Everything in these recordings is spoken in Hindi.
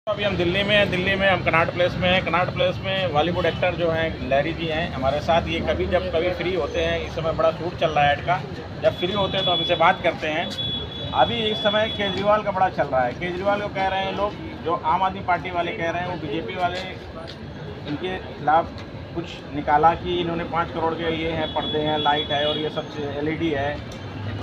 अभी हम दिल्ली में हैं। दिल्ली में हम कनॉट प्लेस में हैं। कनॉट प्लेस में बॉलीवुड एक्टर जो हैं लहरी जी हैं हमारे साथ। ये जब कभी फ्री होते हैं, इस समय बड़ा शूट चल रहा है ऐड का, जब फ्री होते हैं तो हम इनसे बात करते हैं। अभी इस समय केजरीवाल का बड़ा चल रहा है। केजरीवाल को कह रहे हैं लोग, जो आम आदमी पार्टी वाले कह रहे हैं, वो बीजेपी वाले इनके खिलाफ कुछ निकाला कि इन्होंने 5 करोड़ के ये हैं, पर्दे हैं, लाइट है और ये सब LED है,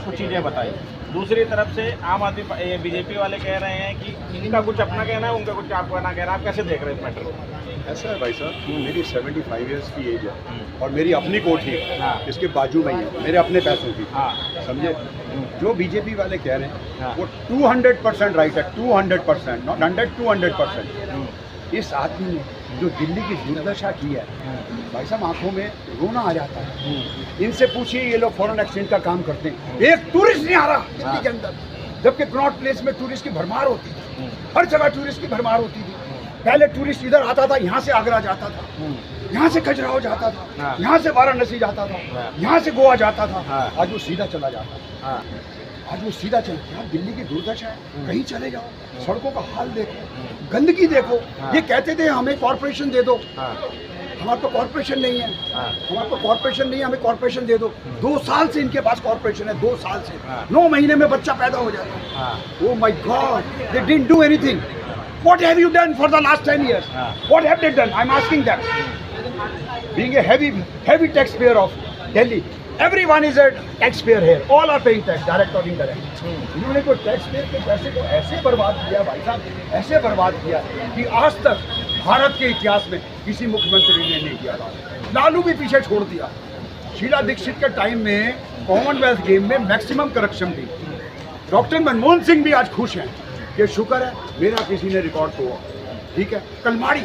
कुछ चीज़ें बताई। दूसरी तरफ से आम आदमी बीजेपी वाले कह रहे हैं कि इनका कुछ अपना कहना है, उनका कुछ आपका कहना है। आप कैसे देख रहे हैं इस मैटर को? ऐसा है भाई साहब, मेरी 75 ईयर्स की एज है और मेरी अपनी कोठी इसके बाजू में ही है, मेरे अपने पैसों की। समझे? जो बीजेपी वाले कह रहे हैं वो 200% राइट है, 200%, नॉट 100, 200%। इस आदमी ने जो दिल्ली की दुर्दशा की है भाई साहब, आंखों में रोना आ जाता है। इनसे पूछिए, ये लोग फॉरेन एक्सचेंज का काम करते हैं, एक टूरिस्ट नहीं आ रहा दिल्ली के अंदर, जबकि कनॉट प्लेस में टूरिस्ट की भरमार होती थी, हर जगह टूरिस्ट की भरमार होती थी। पहले टूरिस्ट इधर आता था, यहाँ से आगरा जाता था, यहाँ से खजुराहो जाता था, यहाँ से वाराणसी जाता था, यहाँ से गोवा जाता था, आज वो सीधा चला जाता है। आज वो सीधा चल गया। दिल्ली की दुर्दशा है, कहीं चले जाओ, सड़कों का हाल देखो, गंदगी देखो। ये कहते थे हमें कॉर्पोरेशन दे दो, हमारे तो कॉर्पोरेशन नहीं है, हमारे तो कॉर्पोरेशन नहीं है, हमें कॉर्पोरेशन दे दो। 2 साल से इनके पास कॉर्पोरेशन है, 2 साल से 9 महीने में बच्चा पैदा हो जाता है। Oh my God, they didn't do anything. What have you done for the last 10 years? What have they done? I'm asking them. Being a heavy taxpayer of Delhi, everyone is a taxpayer here. All are paying tax, direct or indirect. इन्होंने कोई taxpayer के पैसे को ऐसे बर्बाद किया भाई साहब, ऐसे बर्बाद किया कि आज तक भारत के इतिहास में किसी मुख्यमंत्री ने नहीं किया था। लालू भी पीछे छोड़ दिया। शीला दीक्षित के टाइम में कॉमनवेल्थ गेम में मैक्सिमम करप्शन थी। डॉक्टर मनमोहन सिंह भी आज खुश हैं कि शुक्र है मेरा किसी ने रिकॉर्ड तोड़ा। ठीक है, कलमाड़ी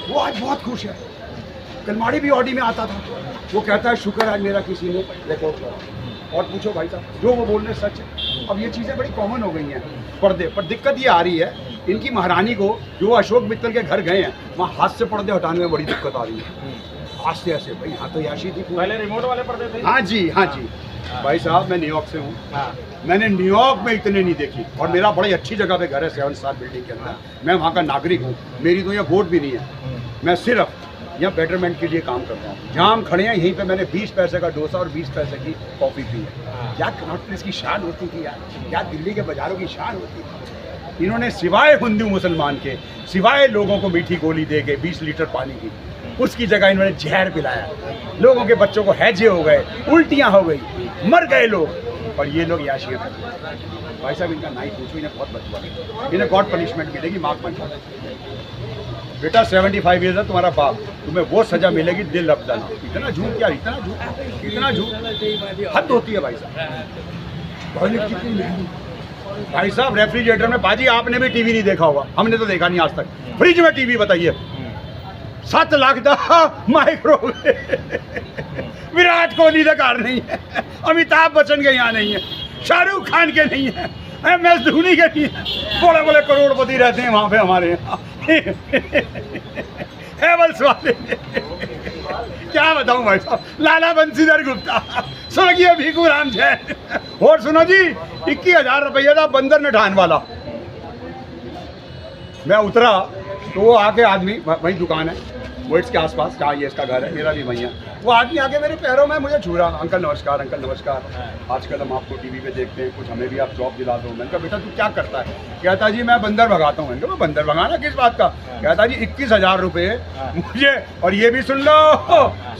वो आज बहुत खुश है। कलमाड़ी भी ऑडी में आता था, वो कहता है शुक्र है मेरा किसी ने रिकॉर्ड तोड़ा। और पूछो भाई साहब, जो वो बोल रहे सच है। अब ये चीज़ें बड़ी कॉमन हो गई हैं पर्दे पर। दिक्कत ये आ रही है इनकी महारानी को, जो अशोक मित्तल के घर गए हैं, वहाँ हाथ से पर्दे हटाने में बड़ी दिक्कत आ रही है। हाथ से ऐसे भाई, यहाँ तो याशी थी। पहले रिमोट वाले पर्दे थे। हाँ जी, हाँ जी भाई साहब, मैं न्यूयॉर्क से हूँ। मैंने न्यूयॉर्क में इतने नहीं देखी, और मेरा बड़ी अच्छी जगह पे घर है 7 स्टार बिल्डिंग के अंदर। मैं वहाँ का नागरिक हूँ, मेरी तो यहाँ वोट भी नहीं है। मैं सिर्फ यहाँ बेटरमेंट के लिए काम करता हूँ। जहाँ हम खड़े हैं यहीं पे मैंने 20 पैसे का डोसा और 20 पैसे की कॉफ़ी पी है। क्या कनॉट प्लेस की शान होती थी यार, क्या दिल्ली के बाज़ारों की शान होती थी। इन्होंने सिवाय हिंदू मुसलमान के, सिवाय लोगों को मीठी गोली दे के 20 लीटर पानी की, उसकी जगह इन्होंने जहर पिलाया। लोगों के बच्चों को हैजे हो गए, उल्टियाँ हो गई, मर गए लोग। और ये लोग याशियाँ भाई साहब, इनका नहीं पूछो, इन्हें बहुत बदबू, इन्हें गॉड पनिशमेंट मिलेगी। Mark my words. बेटा 75 ईयर्स है तुम्हारा बाप, तुम्हें वो सजा मिलेगी, दिल रख देना। इतना झूठ क्या, इतना झूठ, इतना झूठ, हद होती है भाई साहब। भाई साहब रेफ्रिजरेटर में, बाजी आपने भी टीवी नहीं देखा होगा, हमने तो देखा नहीं आज तक। फ्रिज में टीवी बताइए, 7 लाख का माइक्रोवेव। विराट कोहली का कार नहीं है, अमिताभ बच्चन के यहाँ नहीं है, शाहरुख खान के नहीं है, MS धोनी के नहीं है। बड़े बड़े करोड़पति रहते हैं वहाँ पे हमारे यहाँ। हैवल्स वाले क्या बताऊँ भाई साहब, लाला बंसीधर गुप्ता, स्वर्गीय भीखू राम जैन। और सुनो जी, 21,000 रुपया था बंदर नठान वाला। मैं उतरा तो वो आके आदमी, वही दुकान है वो इसके आसपास, जहाँ ये इसका घर है, मेरा भी वहीं है। वो आदमी आके मेरे पैरों में मुझे छू रहा, अंकल नमस्कार, अंकल नमस्कार, आजकल हम आपको टीवी पे देखते हैं, कुछ हमें भी आप जॉब दिला दो। मैंने कहा बेटा तू क्या करता है? कहता जी मैं बंदर भगाता हूँ। मैंने कहा बंदर भगाना किस बात का? कहता जी 21,000 रुपये मुझे, और ये भी सुन लो,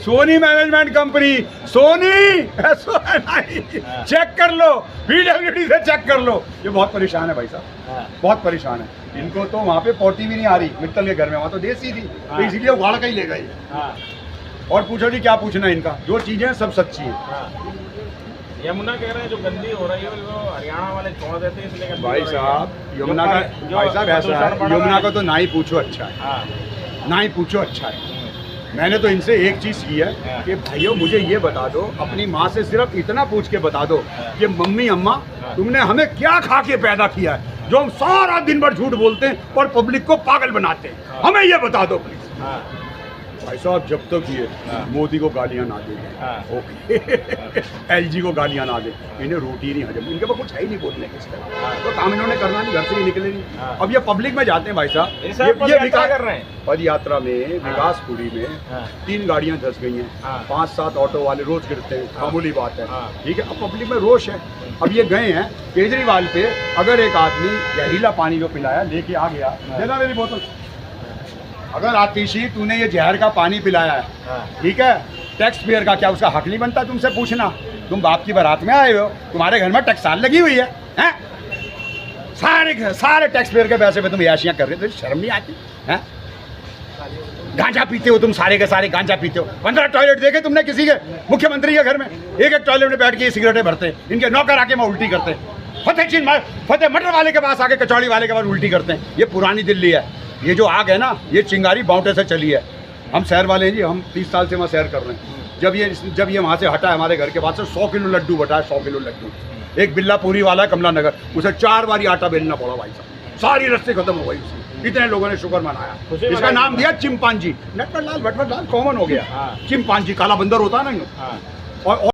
Soni management company, Soni check कर लो, PWD से चेक कर लो। ये बहुत परेशान है भाई साहब, बहुत परेशान है। इनको तो वहाँ पे पोटी भी नहीं आ रही मित्तल के घर में, वहाँ तो देसी थी, तो इसीलिए उगाड़ के ही ले गई। और पूछो जी क्या पूछना है इनका, जो चीज़ें सब सच्ची हैं। यमुना कह रहे हैं जो गंदी हो रही है वो हरियाणा वाले छोड़ देते हैं, इसलिए भाई साहब यमुना का, भाई साहब ऐसा है, यमुना का तो ना ही पूछो अच्छा है, ना ही पूछो अच्छा है। मैंने तो इनसे एक चीज़ की है कि भाइयों मुझे ये बता दो, अपनी माँ से सिर्फ इतना पूछ के बता दो कि मम्मी अम्मा तुमने हमें क्या खा के पैदा किया है, जो हम सारा दिन भर झूठ बोलते हैं और पब्लिक को पागल बनाते हैं, हमें ये बता दो प्लीज। भाई साहब जब तक ये मोदी को गालियां ना दे, ओके एलजी को गालियां ना दे, इन्हें रोटी नहीं हजम, इनके पास कुछ है ही नहीं बोलने के इसका, तो काम इन्होंने करना नहीं, घर से ही निकले नहीं। अब ये पब्लिक में जाते हैं भाई साहब, ये विकास कर रहे हैं। पद यात्रा में विकासपुरी में 3 गाड़ियां धस गई हैं, 5-7 ऑटो वाले रोज गिरते हैं, मामूली बात है, ठीक है। अब पब्लिक में रोष है। अब ये गए हैं केजरीवाल पे, अगर एक आदमी जहरीला पानी जो पिलाया लेके आ गया, देना मेरी बोतल, अगर आतिशी तूने ये जहर का पानी पिलाया है, ठीक है, टैक्स पेयर का क्या उसका हक नहीं बनता तुमसे पूछना? तुम बाप की बारात में आए हो, तुम्हारे घर में टैक्साल लगी हुई है, हैं? सारे टैक्स पेयर के पैसे पे तुम याशियाँ कर रहे हो, तो शर्म नहीं आती है? गांजा पीते हो तुम, सारे के सारे गांजा पीते हो। 15 टॉयलेट देखे तुमने किसी के मुख्यमंत्री के घर में? एक टॉयलेट में बैठ के सिगरेटें भरते, इनके नौकर आके में उल्टी करते, फतेह मटर वाले के पास आके कचौड़ी वाले के पास उल्टी करते हैं। ये पुरानी दिल्ली है। ये जो आग है ना, ये चिंगारी बाउंटे से चली है। हम शहर वाले हैं जी, हम 30 साल से वहाँ सैर कर रहे हैं। जब ये वहाँ से हटा है, हमारे घर के पास से 100 किलो लड्डू बटा है, 100 किलो लड्डू। एक बिल्ला पूरी वाला है कमला नगर, उसे 4 बारी आटा बेलना पड़ा भाई साहब, सारी रस्ते खत्म हो गई उसकी। इतने लोगों ने शुक्र मनाया। इसका नाम दिया चिंपांजी, नटवरलाल भटवरलाल कॉमन हो गया। चिंपांजी काला बंदर होता है ना, और